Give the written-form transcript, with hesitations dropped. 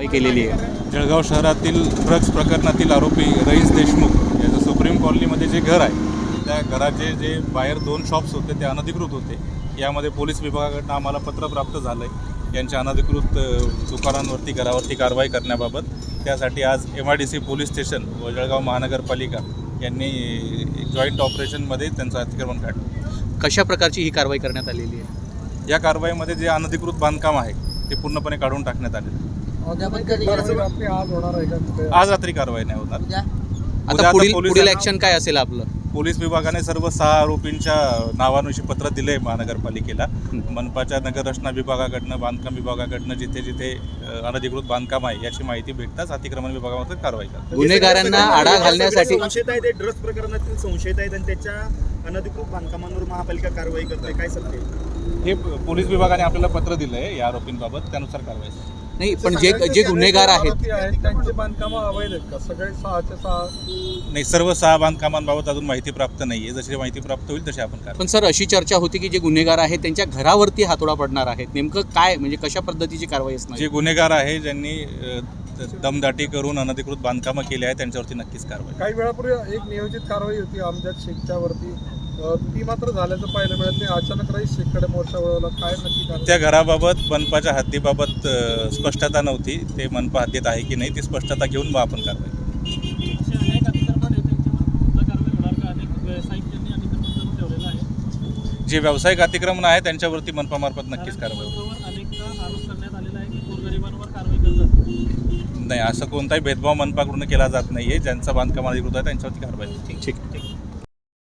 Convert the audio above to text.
कारवाई केलेली आहे. जळगाव शहरातील ड्रग्ज प्रकरणातील आरोपी रईस देशमुख याचं सुप्रीम कॉलनीमध्ये जे घर आहे त्या घराचे जे बाहेर 2 शॉप्स होते ते अनधिकृत होते. यामध्ये पोलीस विभागाकडून आम्हाला पत्र प्राप्त झालं आहे यांच्या अनधिकृत दुकानांवरती घरावरती कारवाई करण्याबाबत. त्यासाठी आज MIDC पोलीस स्टेशन व जळगाव महानगरपालिका यांनी जॉईंट ऑपरेशनमध्ये त्यांचं अतिक्रमण काढलं. कशा प्रकारची ही कारवाई करण्यात आलेली आहे? या कारवाईमध्ये जे अनधिकृत बांधकाम आहे ते पूर्णपणे काढून टाकण्यात आले. आज रात्री कारवाई नाही होणार. आता पुढील ॲक्शन काय असेल आपलं? पोलीस विभागाने सर्व 6 आरोपींच्या नावांविषयी पत्र दिले महानगरपालिकेला. मनपाच्या नगररचना विभागाकडनं बांधकाम विभागाकडनं जिथे जिथे अनधिकृत बांधकाम आहे याची माहिती भेटताच अतिक्रमण विभागामध्ये कारवाई करतात. गुन्हेगारांना आळा घालण्यासाठी संशयित आहे ते ड्रग्ज प्रकरणातील संशयित आहेत आणि त्याच्या अनधिकृत बांधकामांवर महापालिका कारवाई करते. काय सत्य हे पोलीस विभागाने आपल्याला पत्र दिलं आहे या आरोपींबाबत, त्यानुसार कारवाई नाही. पण जे गुन्हेगार आहेत त्यांची बांधकामं अवैध आहेत का? सगळे 6च्या 6 नाही, सर्व 6 बांधकामांबाबत अजून माहिती प्राप्त नाही आहे. जशी माहिती प्राप्त होईल तशी आपण कारवाई. पण सर, अशी चर्चा होती की जे गुन्हेगार आहेत त्यांच्या घरावरती हातोडा पडणार आहेत. नेमकं काय, म्हणजे कशा पद्धतीची कारवाई असणार? जे गुन्हेगार आहे ज्यांनी दमदाटी करून अनधिकृत बांधकामं केली आहे त्यांच्यावरती नक्कीच कारवाई. काही वेळापूर्वी एक नियोजित कारवाई होती अमजद शेखच्या वरती, ती मात्र झाल्याचं पाहायला मिळत नाही. अचानक रईस शेखकडे मोर्चा वळवला. काय नक्की कारवाई? त्या घराबाबत मनपाच्या हद्दीबाबत स्पष्टता नव्हती. ते मनपा हद्दीत आहे की नाही ती स्पष्टता घेऊन मग आपण कारवाई. जे व्यावसायिक अतिक्रमण आहे त्यांच्यावरती मनपामार्फत नक्कीच कारवाई. नाही, असं कोणताही भेदभाव मनपाकडून केला जात नाही आहे. ज्यांचं बांधकाम अधिकृत आहे त्यांच्यावरती कारवाई. ठीक.